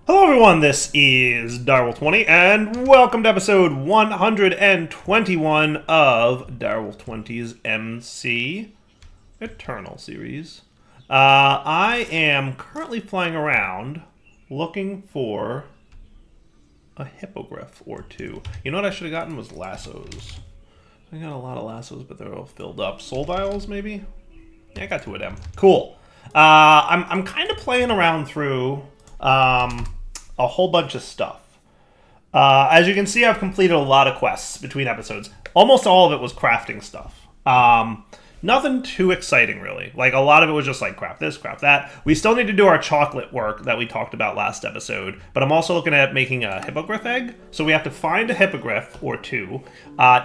Hello everyone, this is Direwolf20, and welcome to episode 121 of Direwolf20's MCEternal series. I am currently flying around looking for a hippogryph or two. You know what I should have gotten was lassos. I got a lot of lassos, but they're all filled up. Soul vials, maybe? Yeah, I got two of them. Cool. I'm kind of playing around through a whole bunch of stuff. As you can see, I've completed a lot of quests between episodes. Almost all of it was crafting stuff. Nothing too exciting, really. Like, a lot of it was just like, craft this, craft that. We still need to do our chocolate work that we talked about last episode, but I'm also looking at making a hippogryph egg. So we have to find a hippogryph or two,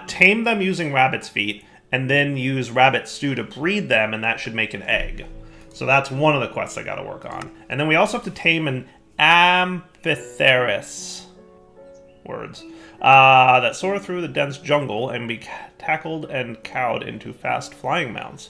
tame them using rabbit's feet, and then use rabbit stew to breed them, and that should make an egg. So that's one of the quests I gotta work on. And then we also have to tame an Amphitheris words that soar through the dense jungle and be tackled and cowed into fast flying mounts.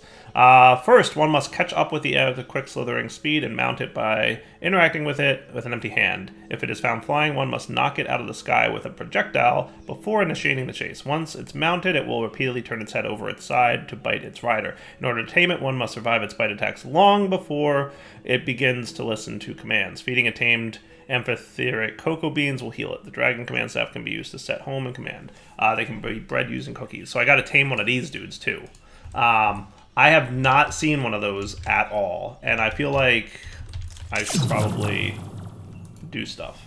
First, one must catch up with the quick slithering speed and mount it by interacting with it with an empty hand. If it is found flying, one must knock it out of the sky with a projectile before initiating the chase. Once it's mounted, it will repeatedly turn its head over its side to bite its rider. In order to tame it, one must survive its bite attacks long before it begins to listen to commands. Feeding a tamed amphitheric cocoa beans will heal it. The dragon command staff can be used to set home and command. They can be bred using cookies. So I got to tame one of these dudes too. I have not seen one of those at all, and I feel like I should probably do stuff.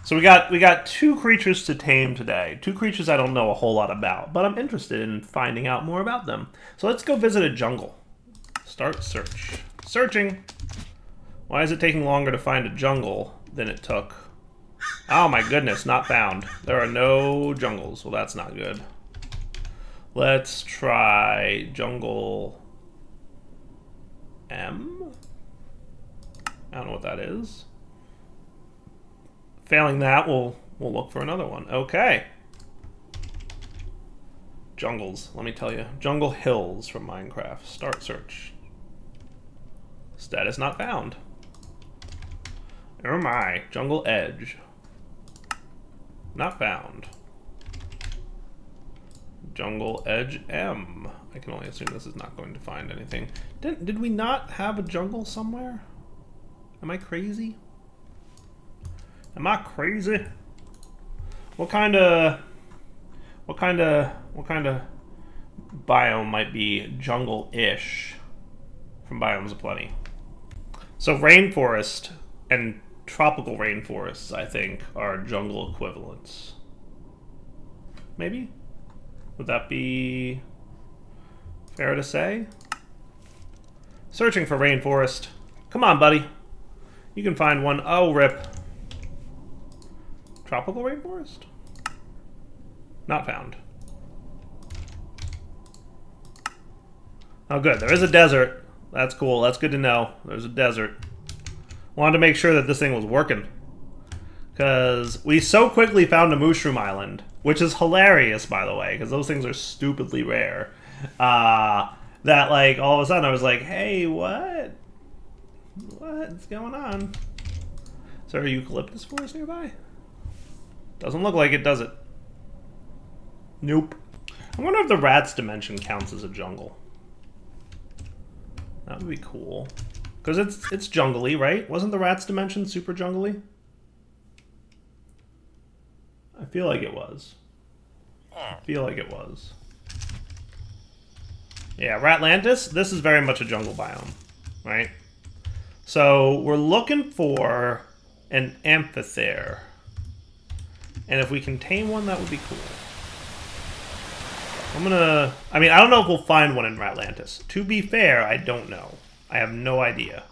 So we got two creatures to tame today. Two creatures I don't know a whole lot about, but I'm interested in finding out more about them. So let's go visit a jungle. Start search. Searching. Why is it taking longer to find a jungle than it took? Oh my goodness, not found. There are no jungles. Well, that's not good. Let's try jungle M. I don't know what that is. Failing that, we'll look for another one. Okay. Jungles, let me tell you. Jungle Hills from Minecraft. Start search. Status not found. Oh my. Jungle Edge. Not found. Jungle Edge M. I can only assume this is not going to find anything. Did we not have a jungle somewhere? Am I crazy? Am I crazy? What kind of biome might be jungle-ish from Biomes Aplenty? So rainforest and tropical rainforests, I think, are jungle equivalents. Maybe? Would that be fair to say? Searching for rainforest. Come on, buddy. You can find one. Oh, rip. Tropical rainforest? Not found. Oh, good. There is a desert. That's cool. That's good to know. There's a desert. Wanted to make sure that this thing was working. Because we so quickly found a mushroom island. Which is hilarious, by the way, because those things are stupidly rare. That, like, all of a sudden I was like, hey, what? What's going on? Is there a eucalyptus forest nearby? Doesn't look like it, does it? Nope. I wonder if the rat's dimension counts as a jungle. That would be cool. Because it's jungly, right? Wasn't the rat's dimension super jungly? I feel like it was. Yeah, Ratlantis, this is very much a jungle biome, right? So we're looking for an amphithere. And if we can tame one, that would be cool. I mean, I don't know if we'll find one in Ratlantis. To be fair, I don't know. I have no idea.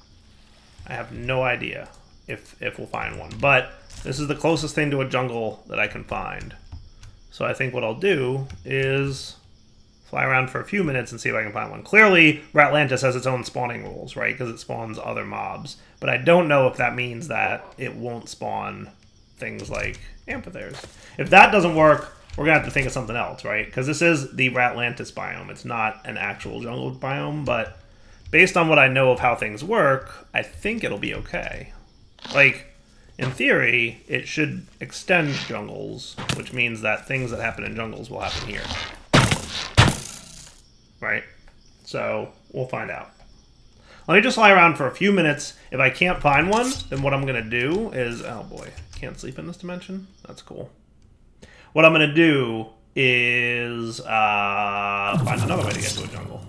if we'll find one. But this is the closest thing to a jungle that I can find. So I think what I'll do is fly around for a few minutes and see if I can find one. Clearly, Ratlantis has its own spawning rules, right? Because it spawns other mobs. But I don't know if that means that it won't spawn things like amphitheres. If that doesn't work, we're going to have to think of something else, right? Because this is the Ratlantis biome. It's not an actual jungle biome, but based on what I know of how things work, I think it'll be okay. Like, in theory, it should extend jungles, which means that things that happen in jungles will happen here. Right? So, we'll find out. Let me just lie around for a few minutes. If I can't find one, then what I'm going to do is... Oh boy, can't sleep in this dimension? That's cool. What I'm going to do is find another way to get to a jungle.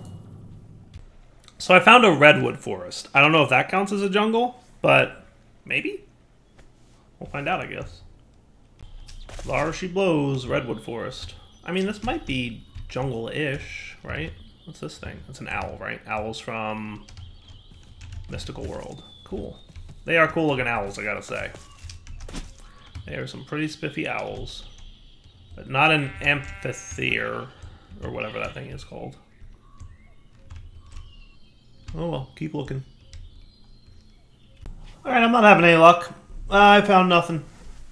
So I found a redwood forest. I don't know if that counts as a jungle, but maybe? We'll find out, I guess. There she blows, redwood forest. I mean, this might be jungle-ish, right? What's this thing? It's an owl, right? Owls from Mystical World. Cool. They are cool-looking owls, I gotta say. They are some pretty spiffy owls. But not an amphitheater, or whatever that thing is called. Oh well, keep looking. Alright, I'm not having any luck. I found nothing.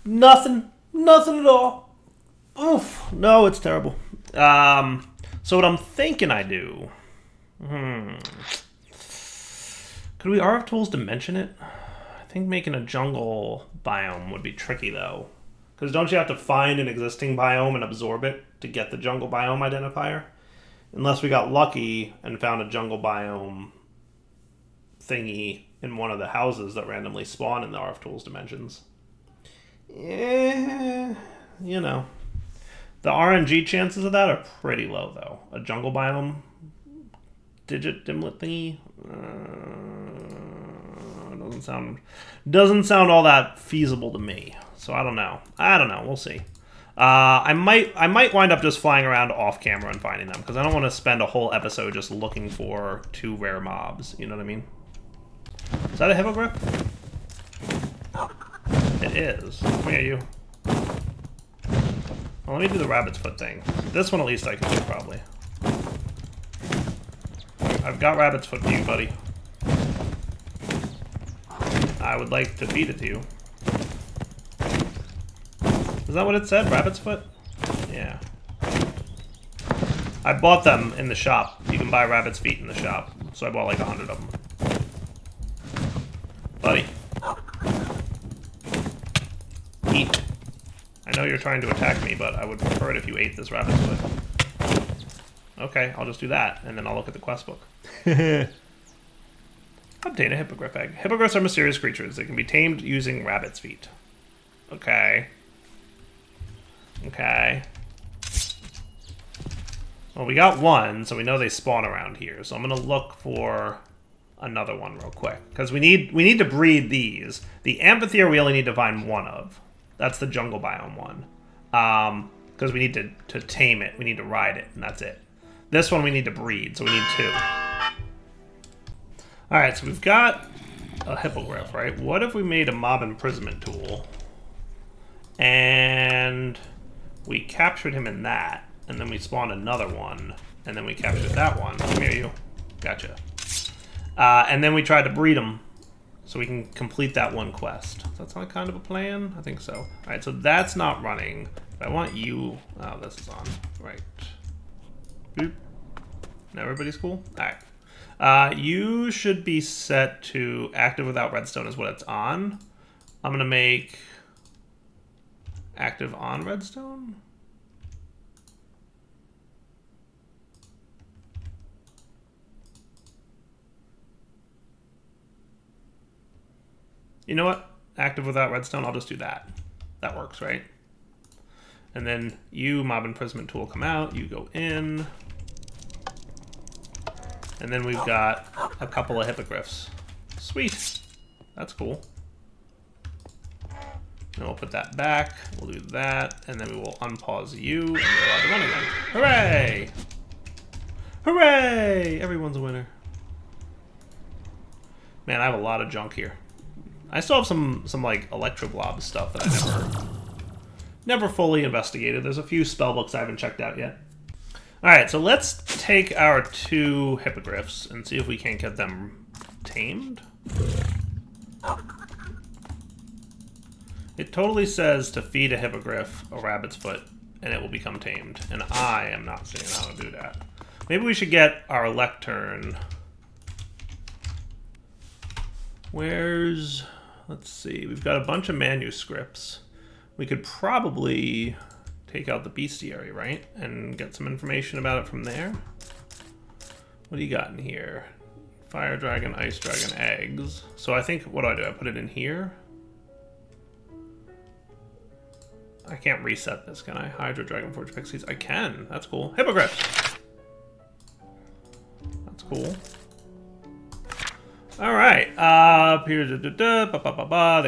Nothing. Nothing at all. Oof. No, it's terrible. So what I'm thinking I do... Could we RF tools dimension it? I think making a jungle biome would be tricky, though. Because don't you have to find an existing biome and absorb it to get the jungle biome identifier? Unless we got lucky and found a jungle biome thingy in one of the houses that randomly spawn in the RF tools dimensions. Yeah, you know. The RNG chances of that are pretty low, though. A jungle biome digit dimlet thingy doesn't sound all that feasible to me. So I don't know. We'll see. I might wind up just flying around off camera and finding them, because I don't want to spend a whole episode just looking for 2 rare mobs. You know what I mean? Is that a hippogryph? It is. Come here, you. Well, let me do the rabbit's foot thing. This one at least I can do, probably. I've got rabbit's foot to you, buddy. I would like to feed it to you. Is that what it said? Rabbit's foot? Yeah. I bought them in the shop. You can buy rabbit's feet in the shop. So I bought like 100 of them. Buddy. Eat. I know you're trying to attack me, but I would prefer it if you ate this rabbit's foot. Okay, I'll just do that, and then I'll look at the quest book. Obtain a hippogryph egg. Hippogryphs are mysterious creatures. They can be tamed using rabbit's feet. Okay. Okay. Well, we got one, so we know they spawn around here. So I'm gonna look for another one real quick, because we need to breed these. The amphitheater we only need to find one of. That's the jungle biome one. Because we need to tame it. We need to ride it, and that's it. This one we need to breed, so we need 2. Alright, so we've got a hippogryph, right? What if we made a mob imprisonment tool, and we captured him in that, and then we spawned another one, and then we captured that one. Come here, you. Gotcha. And then we tried to breed him, so we can complete that one quest. That's not kind of a plan? I think so. Alright, so that's not running. I want you... Oh, this is on. Right. Boop. Now everybody's cool? Alright. You should be set to active without redstone is what it's on. I'm going to make active on redstone. You know what? Active without redstone, I'll just do that. That works, right? And then you, mob imprisonment tool, come out. You go in. And then we've got a couple of hippogryphs. Sweet. That's cool. Then we'll put that back. We'll do that. And then we will unpause you. And you're allowed to run again. Hooray! Hooray! Everyone's a winner. Man, I have a lot of junk here. I still have some like Electroblob stuff that I never fully investigated. There's a few spell books I haven't checked out yet. Alright, so let's take our 2 hippogryphs and see if we can't get them tamed. It totally says to feed a hippogryph a rabbit's foot and it will become tamed. And I am not seeing how to do that. Maybe we should get our lectern. Where's let's see. We've got a bunch of manuscripts. We could probably take out the bestiary, right? And get some information about it from there. What do you got in here? Fire dragon, ice dragon, eggs. So I think, what do? I put it in here? I can't reset this, can I? Hydra, Dragon Forge, Pixies. I can. That's cool. Hippogryphs. That's cool. All right. They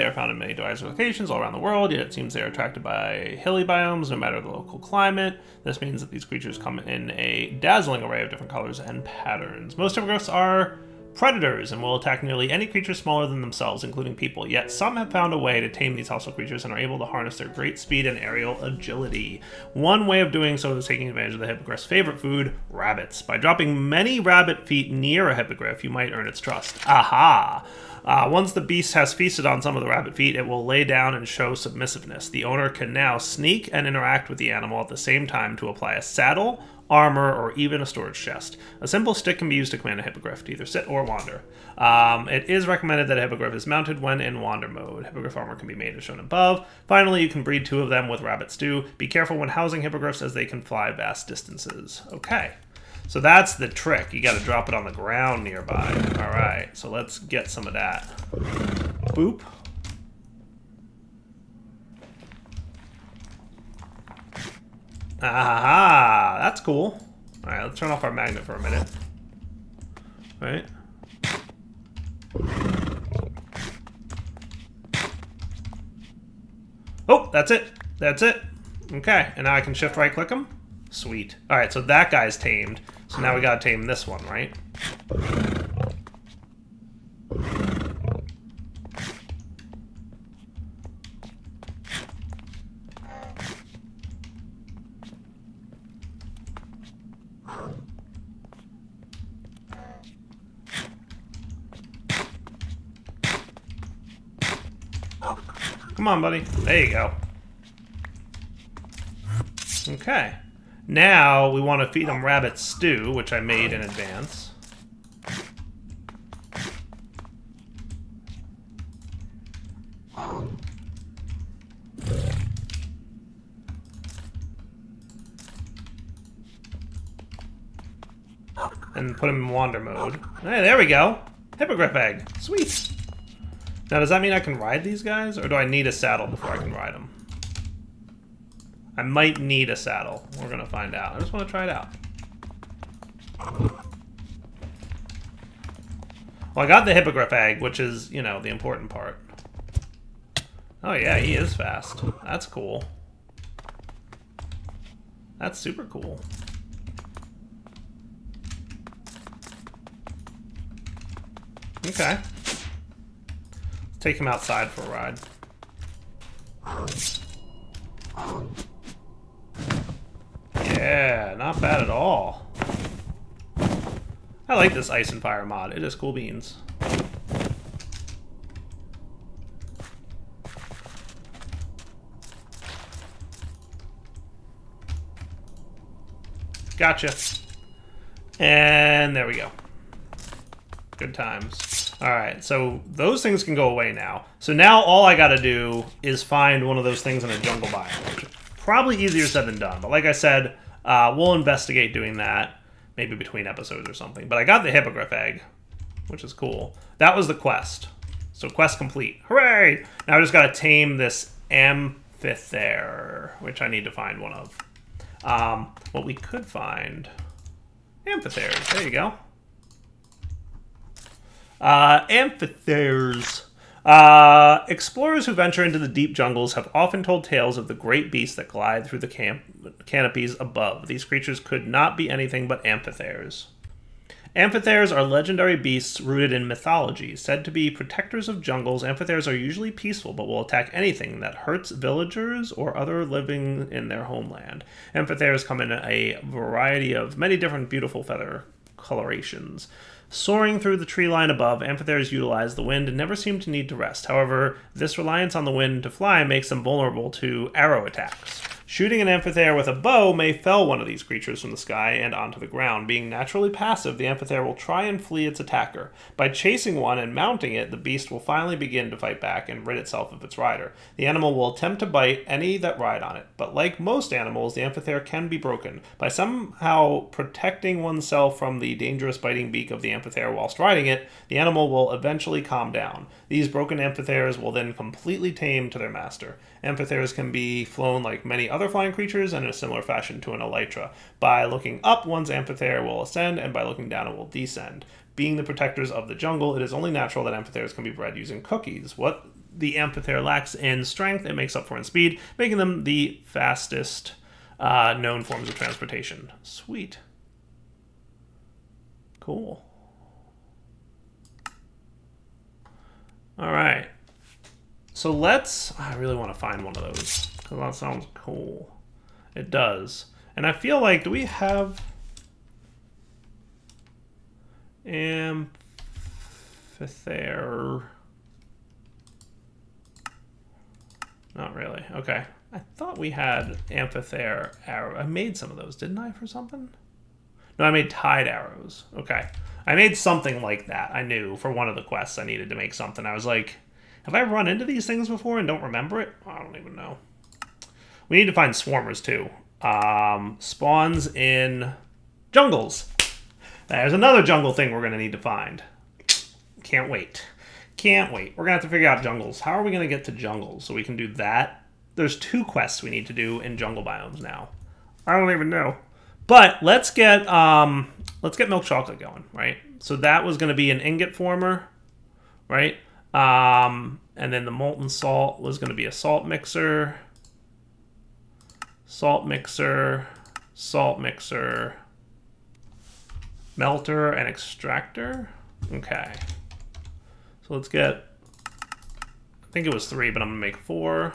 are found in many diverse locations all around the world, yet it seems they are attracted by hilly biomes, no matter the local climate. This means that these creatures come in a dazzling array of different colors and patterns. Most hippogriffs are predators and will attack nearly any creature smaller than themselves, including people. Yet some have found a way to tame these hostile creatures and are able to harness their great speed and aerial agility. One way of doing so is taking advantage of the hippogriff's favorite food, rabbits. By dropping many rabbit feet near a hippogriff, you might earn its trust. Aha! Once the beast has feasted on some of the rabbit feet, it will lay down and show submissiveness. The owner can now sneak and interact with the animal at the same time to apply a saddle, armor, or even a storage chest. A simple stick can be used to command a hippogriff to either sit or wander. It is recommended that a hippogriff is mounted when in wander mode. Hippogriff armor can be made as shown above. Finally, you can breed 2 of them with rabbit stew. Be careful when housing hippogriffs as they can fly vast distances. Okay, so that's the trick. You got to drop it on the ground nearby. All right, so let's get some of that. Boop. Ah, that's cool. All right, let's turn off our magnet for a minute. All right. Oh, that's it. That's it. Okay, and now I can shift right click him. Sweet. All right, so that guy's tamed. So now we gotta tame this one, right? Come on, buddy. There you go. Okay. Now we want to feed them rabbit stew, which I made in advance. And put him in wander mode. Hey, there we go. Hippogryph egg. Sweet. Now, does that mean I can ride these guys? Or do I need a saddle before I can ride them? I might need a saddle. We're going to find out. I just want to try it out. Well, I got the hippogriff egg, which is, you know, the important part. Oh, yeah, he is fast. That's cool. That's super cool. Okay. Take him outside for a ride. Yeah, not bad at all. I like this Ice and Fire mod. It is cool beans. Gotcha. And there we go. Good times. Alright, so those things can go away now. So now all I gotta do is find one of those things in a jungle biome, which is probably easier said than done. But like I said, we'll investigate doing that, maybe between episodes or something. But I got the hippogriff egg, which is cool. That was the quest. So quest complete. Hooray! Now I just gotta tame this amphithere, which I need to find one of. What we could find... Amphitheres, there you go. Amphitheres. Explorers who venture into the deep jungles have often told tales of the great beasts that glide through the canopies above. These creatures could not be anything but amphitheres. Amphitheres are legendary beasts rooted in mythology. Said to be protectors of jungles, amphitheres are usually peaceful but will attack anything that hurts villagers or other living in their homeland. Amphitheres come in a variety of many different beautiful feather colorations. Soaring through the tree line above, amphitheres utilize the wind and never seem to need to rest. However, this reliance on the wind to fly makes them vulnerable to arrow attacks. Shooting an Amphithere with a bow may fell one of these creatures from the sky and onto the ground. Being naturally passive, the Amphithere will try and flee its attacker. By chasing one and mounting it, the beast will finally begin to fight back and rid itself of its rider. The animal will attempt to bite any that ride on it, but like most animals, the Amphithere can be broken. By somehow protecting oneself from the dangerous biting beak of the Amphithere whilst riding it, the animal will eventually calm down. These broken Amphithers will then completely tame to their master. Amphithers can be flown like many other flying creatures and in a similar fashion to an elytra. By looking up, one's Amphithere will ascend, and by looking down, it will descend. Being the protectors of the jungle, it is only natural that Amphithers can be bred using cookies. What the Amphithere lacks in strength, it makes up for in speed, making them the fastest known forms of transportation. Sweet. Cool. All right. So I really want to find one of those, because that sounds cool. It does. And I feel like, do we have Amphithere? Not really. Okay. I thought we had Amphithere arrow. I made some of those, didn't I, for something? No, I made tied arrows. Okay. I made something like that. I knew for one of the quests I needed to make something. I was like, have I run into these things before and don't remember it? I don't even know. We need to find swarmers, too. Spawns in jungles. There's another jungle thing we're going to need to find. Can't wait. Can't wait. We're going to have to figure out jungles. How are we going to get to jungles so we can do that? There's 2 quests we need to do in jungle biomes now. I don't even know. But let's get milk chocolate going, right? So that was going to be an ingot former, right? And then the molten salt was going to be a salt mixer, melter, and extractor. Okay. So let's get, I think it was 3, but I'm going to make 4.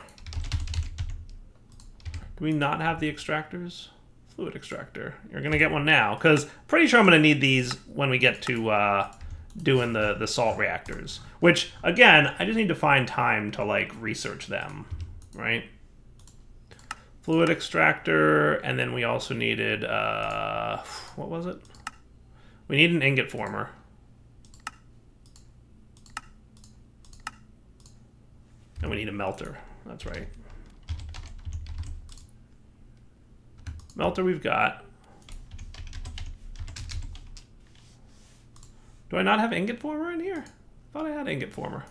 Do we not have the extractors? Fluid extractor. You're going to get one now, because pretty sure I'm going to need these when we get to doing the salt reactors. Which, again, I just need to find time to, like, research them, right? Fluid extractor, and then we also needed, what was it? We need an ingot former. And we need a melter. That's right. Melter we've got. Do I not have ingot former in here? I thought I had ingot former.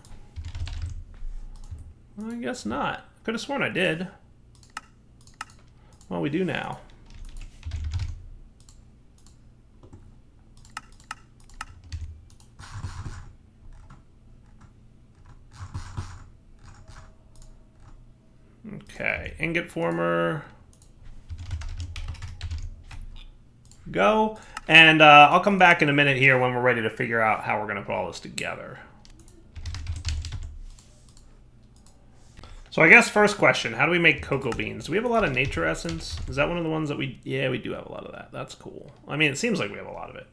Well, I guess not. Could have sworn I did. Well, we do now. Okay, ingot former. Go. And I'll come back in a minute here when we're ready to figure out how we're going to put all this together. So I guess first question, how do we make cocoa beans? Do we have a lot of nature essence? Is that one of the ones that we... Yeah, we do have a lot of that. That's cool. I mean, it seems like we have a lot of it.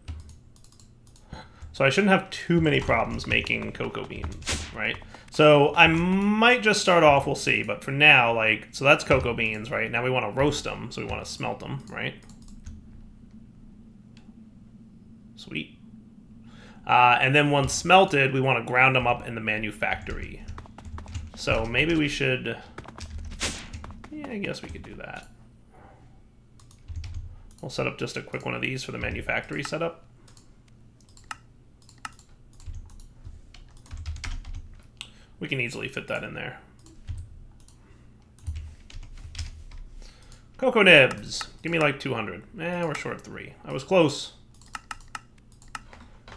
So I shouldn't have too many problems making cocoa beans, right? So I might just start off, we'll see. But for now, like, so that's cocoa beans, right? Now we want to roast them, so we want to smelt them, right? Sweet. And then once smelted, we want to ground them up in the manufactory. So maybe we should... Yeah, I guess we could do that. We'll set up just a quick one of these for the manufactory setup. We can easily fit that in there. Cocoa nibs. Give me like 200. We're short of 3. I was close.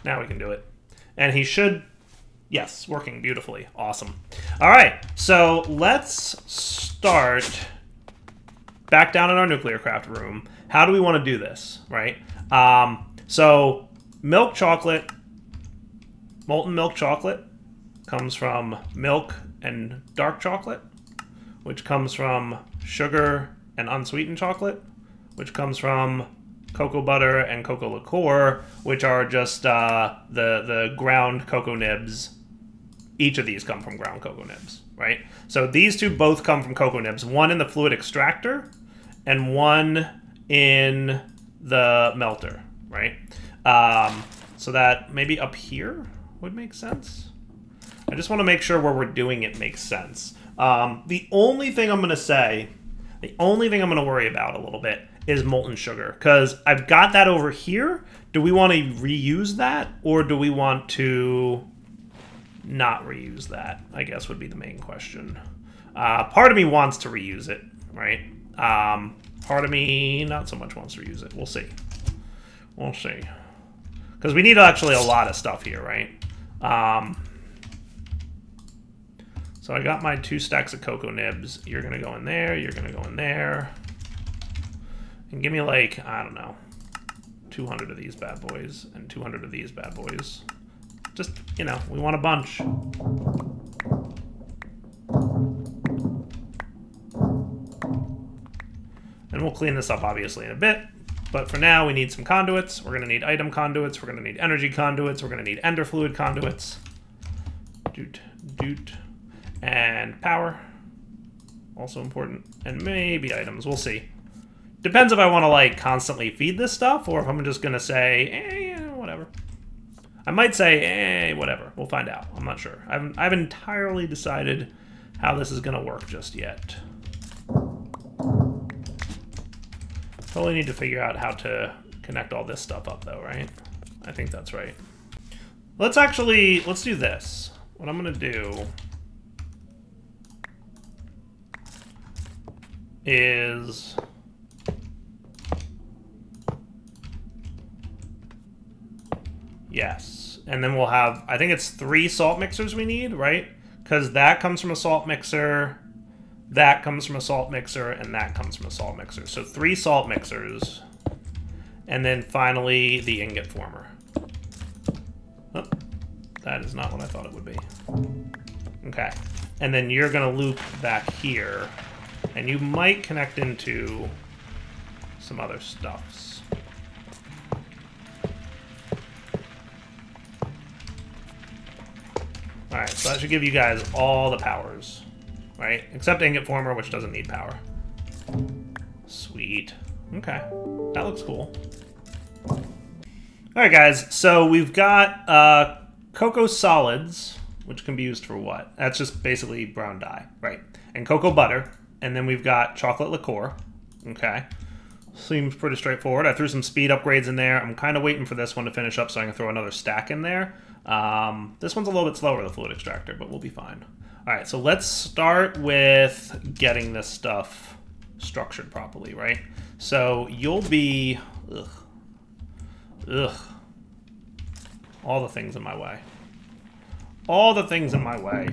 Now we can do it. And he should... Yes, working beautifully. Awesome. All right, so let's start back down in our nuclear craft room. How do we want to do this, right? So milk chocolate, molten milk chocolate comes from milk and dark chocolate, which comes from sugar and unsweetened chocolate, which comes from cocoa butter and cocoa liqueur, which are just the ground cocoa nibs. Each of these come from ground cocoa nibs, right? So these two both come from cocoa nibs. One in the fluid extractor, and one in the melter, right? So that maybe up here would make sense. I just want to make sure where we're doing it makes sense. The only thing I'm going to say, the only thing I'm going to worry about a little bit is molten sugar, because I've got that over here. Do we want to reuse that, or do we want to not reuse that, I guess would be the main question. Part of me wants to reuse it, right? Part of me not so much wants to reuse it. We'll see. We'll see. Because we need actually a lot of stuff here, right? So I got my 2 stacks of cocoa nibs. You're going to go in there. You're going to go in there. And give me like, I don't know, 200 of these bad boys and 200 of these bad boys. Just, you know, we want a bunch. And we'll clean this up, obviously, in a bit. But for now, we need some conduits. We're going to need item conduits. We're going to need energy conduits. We're going to need ender fluid conduits. Doot, doot. And power. Also important. And maybe items. We'll see. Depends if I want to, like, constantly feed this stuff, or if I'm just going to say, whatever. I might say, whatever. We'll find out. I'm not sure. I haven't entirely decided how this is going to work just yet. Totally need to figure out how to connect all this stuff up, though, right? I think that's right. Let's do this. What I'm going to do is... Yes. And then we'll have, I think it's 3 salt mixers we need, right? Because that comes from a salt mixer, that comes from a salt mixer, and that comes from a salt mixer. So 3 salt mixers. And then finally, the ingot former. Oh, that is not what I thought it would be. Okay. And then you're going to loop back here. And you might connect into some other stuffs. Alright, so that should give you guys all the powers, right? Except Ingot Former, which doesn't need power. Sweet. Okay, that looks cool. Alright guys, so we've got cocoa solids, which can be used for what? That's just basically brown dye, right? And cocoa butter, and then we've got chocolate liqueur, okay? Seems pretty straightforward. I threw some speed upgrades in there. I'm kind of waiting for this one to finish up so I can throw another stack in there. This one's a little bit slower, the fluid extractor, but we'll be fine. All right, so let's start with getting this stuff structured properly, right? So you'll be... Ugh. All the things in my way. All the things in my way.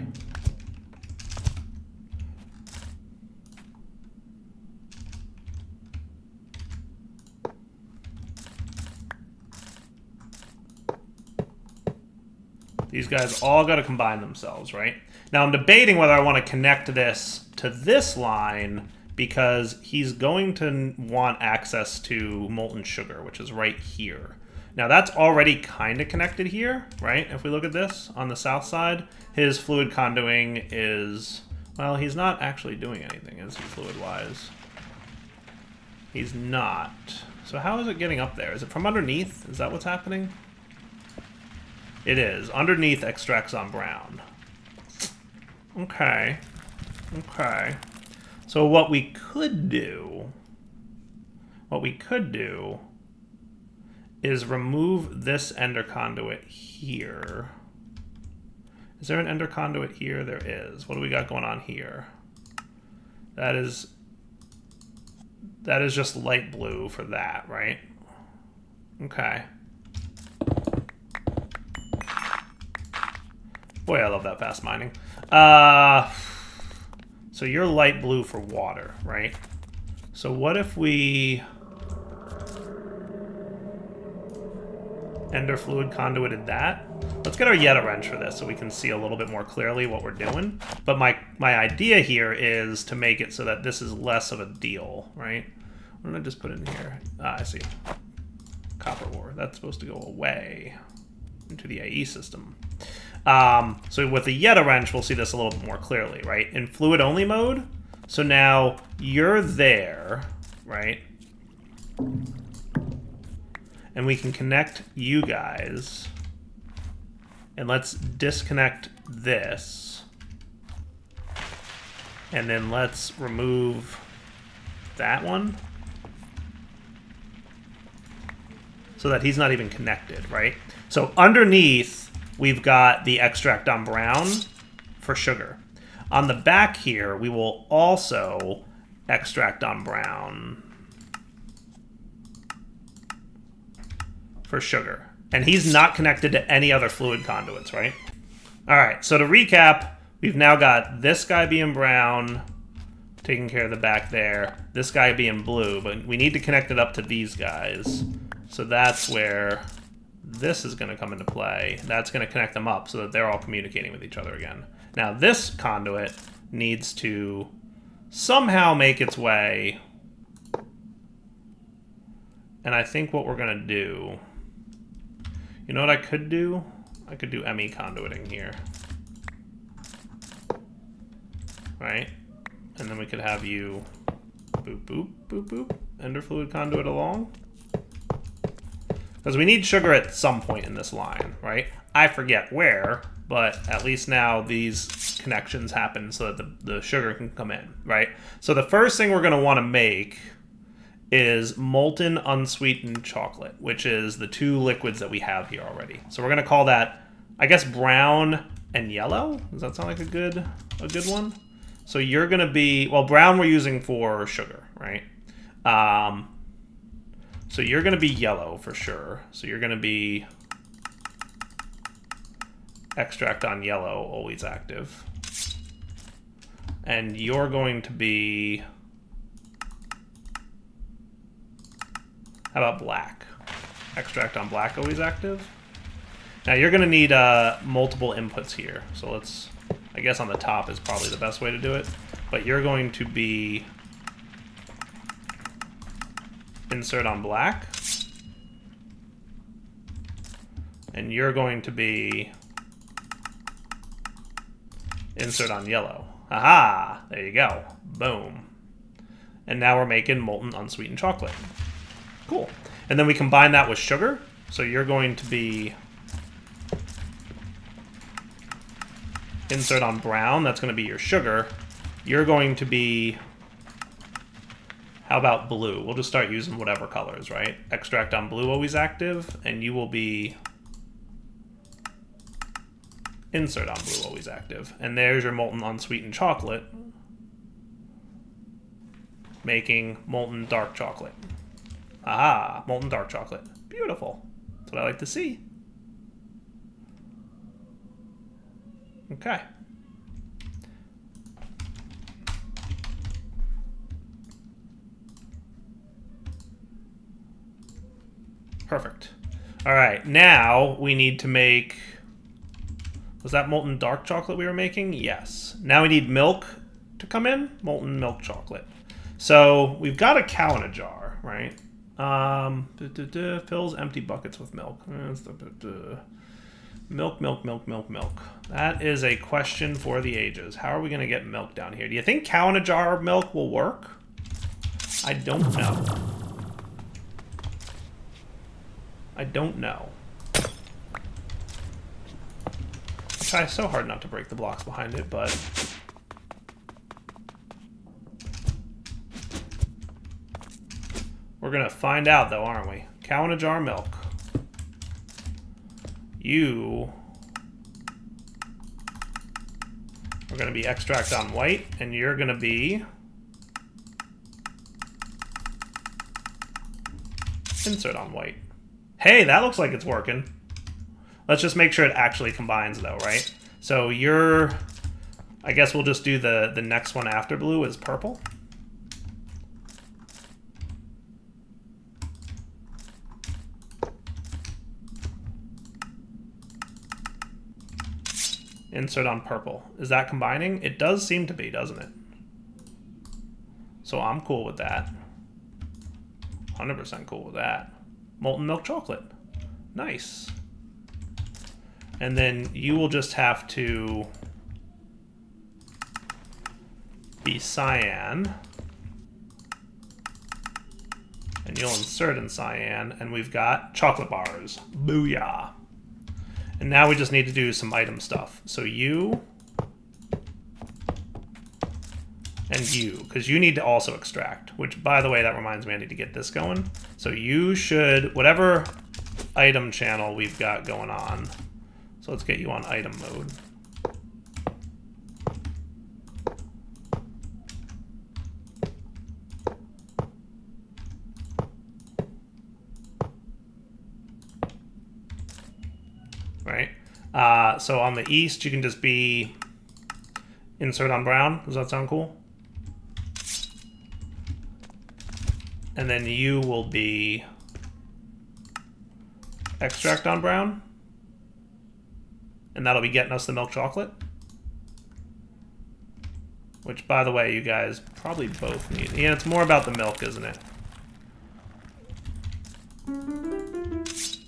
These guys all got to combine themselves, right? Now I'm debating whether I want to connect this to this line because he's going to want access to molten sugar, which is right here. Now that's already kind of connected here, right? If we look at this on the south side, his fluid conduing is, well, he's not actually doing anything, is he, fluid-wise? He's not. So how is it getting up there? Is it from underneath? Is that what's happening? It is. Underneath extracts on brown. Okay. Okay. So what we could do is remove this ender conduit here. Is there an ender conduit here? There is. What do we got going on here? That is just light blue for that, right? Okay. Boy, I love that fast mining. So you're light blue for water, right? So what if we ender fluid conduited that? Let's get our Yeta wrench for this so we can see a little bit more clearly what we're doing. But my idea here is to make it so that this is less of a deal, right? What did I just put in here? Ah, I see. Copper ore. That's supposed to go away into the AE system. So with the Yeta wrench, we'll see this a little bit more clearly, right? In fluid only mode, so now you're there, right? And we can connect you guys. And let's disconnect this. And then let's remove that one. So that he's not even connected, right? So underneath, we've got the extract on brown for sugar. On the back here, we will also extract on brown for sugar. And he's not connected to any other fluid conduits, right? All right, so to recap, we've now got this guy being brown, taking care of the back there, this guy being blue, but we need to connect it up to these guys. So that's where this is going to come into play. That's going to connect them up so that they're all communicating with each other again. Now this conduit needs to somehow make its way. And I think what we're going to do, you know what I could do? I could do ME conduiting here. Right? And then we could have you boop, boop, boop, boop, ender fluid conduit along. Because we need sugar at some point in this line, right? I forget where, but at least now these connections happen so that the sugar can come in, right? So the first thing we're going to want to make is molten unsweetened chocolate, which is the two liquids that we have here already. So we're going to call that, I guess, brown and yellow. Does that sound like a good one? So you're going to be, well, brown we're using for sugar, right? So you're going to be yellow for sure. So you're going to be extract on yellow, always active. And you're going to be, how about black? Extract on black, always active. Now you're going to need multiple inputs here. So let's, I guess on the top is probably the best way to do it. But you're going to be insert on black. And you're going to be insert on yellow. Aha! There you go. Boom. And now we're making molten unsweetened chocolate. Cool. And then we combine that with sugar. So you're going to be insert on brown. That's going to be your sugar. You're going to be, how about blue? We'll just start using whatever colors, right? Extract on blue, always active. And you will be insert on blue, always active. And there's your molten unsweetened chocolate, making molten dark chocolate. Aha, molten dark chocolate. Beautiful. That's what I like to see. Okay. Perfect. All right, now we need to make, was that molten dark chocolate we were making? Yes. Now we need milk to come in, molten milk chocolate. So we've got a cow in a jar, right? Fills empty buckets with milk. Milk, milk, milk, milk, milk. That is a question for the ages. How are we going to get milk down here? Do you think cow in a jar of milk will work? I don't know. I don't know. I try so hard not to break the blocks behind it, but we're gonna find out though, aren't we? Cow in a jar of milk. You are gonna be extract on white, and you're gonna be insert on white. Hey, that looks like it's working. Let's just make sure it actually combines though, right? So you're, I guess we'll just do the next one after blue is purple. Insert on purple. Is that combining? It does seem to be, doesn't it? So I'm cool with that. 100% cool with that. Molten milk chocolate. Nice. And then you will just have to be cyan. And you'll insert in cyan, and we've got chocolate bars. Booyah. And now we just need to do some item stuff. So you and you, because you need to also extract, which, by the way, that reminds me I need to get this going. So you should, whatever item channel we've got going on, so let's get you on item mode. Right? So on the east, you can just be insert on brown. Does that sound cool? And then you will be extract on brown. And that'll be getting us the milk chocolate. Which, by the way, you guys probably both need. Yeah, it's more about the milk, isn't it?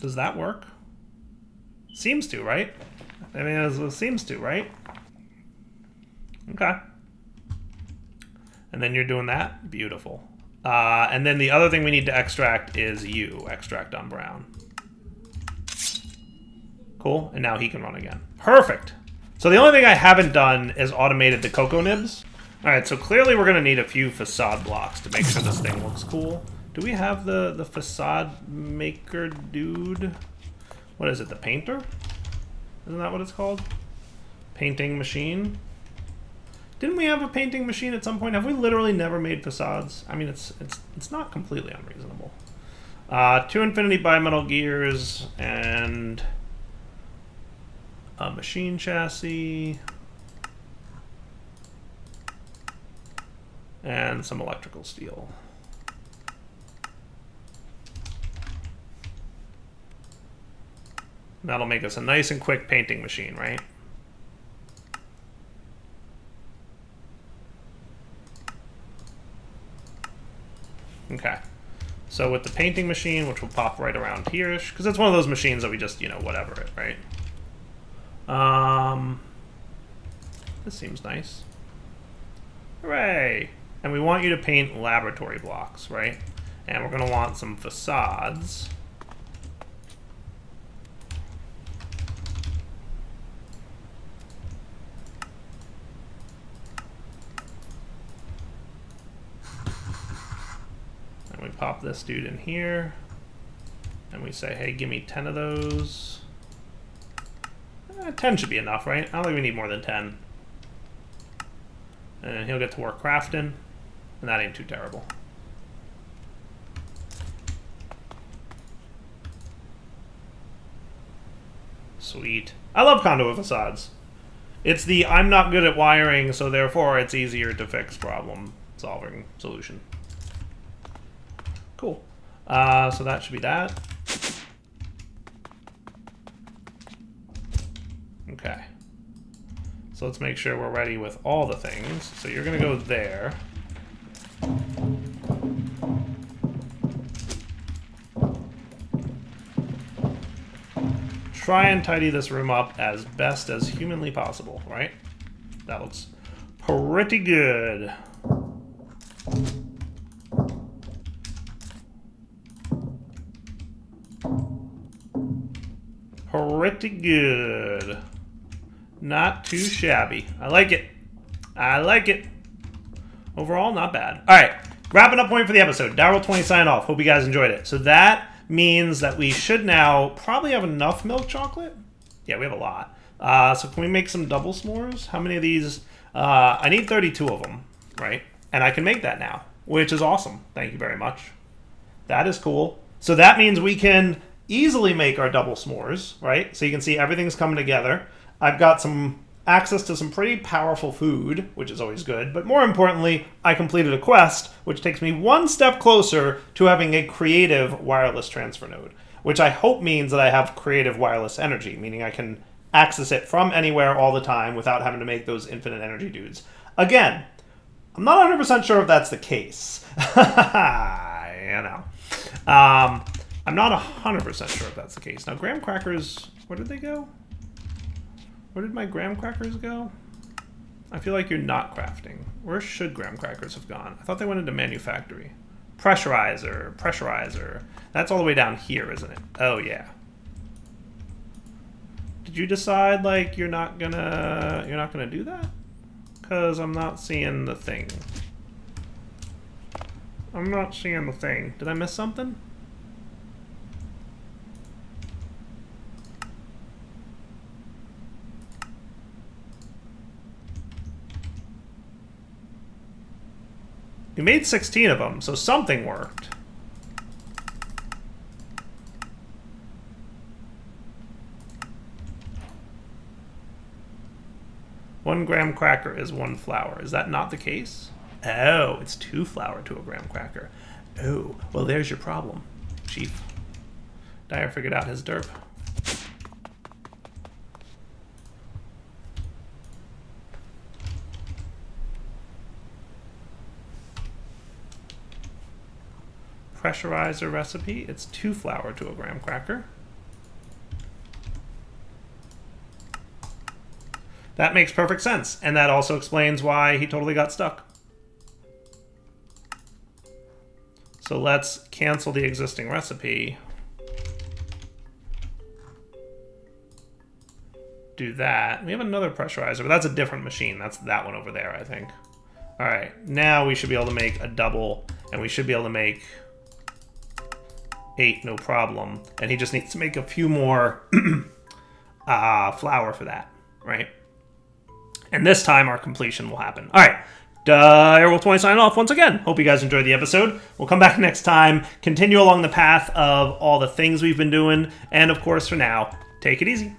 Does that work? Seems to, right? I mean, it seems to, right? Okay. And then you're doing that? Beautiful. And then the other thing we need to extract is you. Extract on brown. Cool. And now he can run again. Perfect. So the only thing I haven't done is automated the cocoa nibs. All right, so clearly we're going to need a few facade blocks to make sure this thing looks cool. Do we have the facade maker dude? What is it, the painter? Isn't that what it's called? Painting machine? Didn't we have a painting machine at some point? Have we literally never made facades? I mean, it's not completely unreasonable. 2 infinity bimetal gears and a machine chassis and some electrical steel. That'll make us a nice and quick painting machine, right? Okay. So with the painting machine, which will pop right around here-ish, because it's one of those machines that we just, you know, whatever it, right? This seems nice. Hooray! And we want you to paint laboratory blocks, right? And we're going to want some facades. And we pop this dude in here. And we say, hey, give me 10 of those. 10 should be enough, right? I don't think we need more than 10. And he'll get to work crafting. And that ain't too terrible. Sweet. I love conduit facades. It's the I'm not good at wiring, so therefore it's easier to fix problem solving solution. Cool. So that should be that. Okay. So let's make sure we're ready with all the things. So you're going to go there. Try and tidy this room up as best as humanly possible, right? That looks pretty good. Pretty good. Not too shabby. I like it. I like it. Overall, not bad. All right, wrapping up point for the episode. Darryl20 sign off. Hope you guys enjoyed it. So that means that we should now probably have enough milk chocolate. Yeah, we have a lot. So can we make some double s'mores? How many of these? I need 32 of them, right? And I can make that now, which is awesome. Thank you very much. That is cool. So that means we can easily make our double s'mores, right? So you can see everything's coming together. I've got some access to some pretty powerful food, which is always good. But more importantly, I completed a quest, which takes me one step closer to having a creative wireless transfer node, which I hope means that I have creative wireless energy, meaning I can access it from anywhere all the time without having to make those infinite energy dudes. Again, I'm not 100% sure if that's the case. You know. I'm not 100% sure if that's the case. Now, graham crackers, where did they go? Where did my graham crackers go? I feel like you're not crafting. Where should graham crackers have gone? I thought they went into manufactory. Pressurizer, pressurizer. That's all the way down here, isn't it? Oh, yeah. Did you decide, like, you're not gonna do that? Because I'm not seeing the thing. I'm not seeing the thing. Did I miss something? We made 16 of them, so something worked. One graham cracker is 1 flour. Is that not the case? Oh, it's 2 flour to a graham cracker. Oh, well, there's your problem, Chief. Dyer figured out his derp. Pressurizer recipe. It's 2 flour to a graham cracker. That makes perfect sense, and that also explains why he totally got stuck. So let's cancel the existing recipe. Do that. We have another pressurizer, but that's a different machine. That's that one over there, I think. All right, now we should be able to make a double, and we should be able to make 8, no problem. And he just needs to make a few more flour for that, right? And this time our completion will happen. All right, Airwolf20 signing off once again. Hope you guys enjoyed the episode. We'll come back next time, continue along the path of all the things we've been doing, and of course for now, take it easy.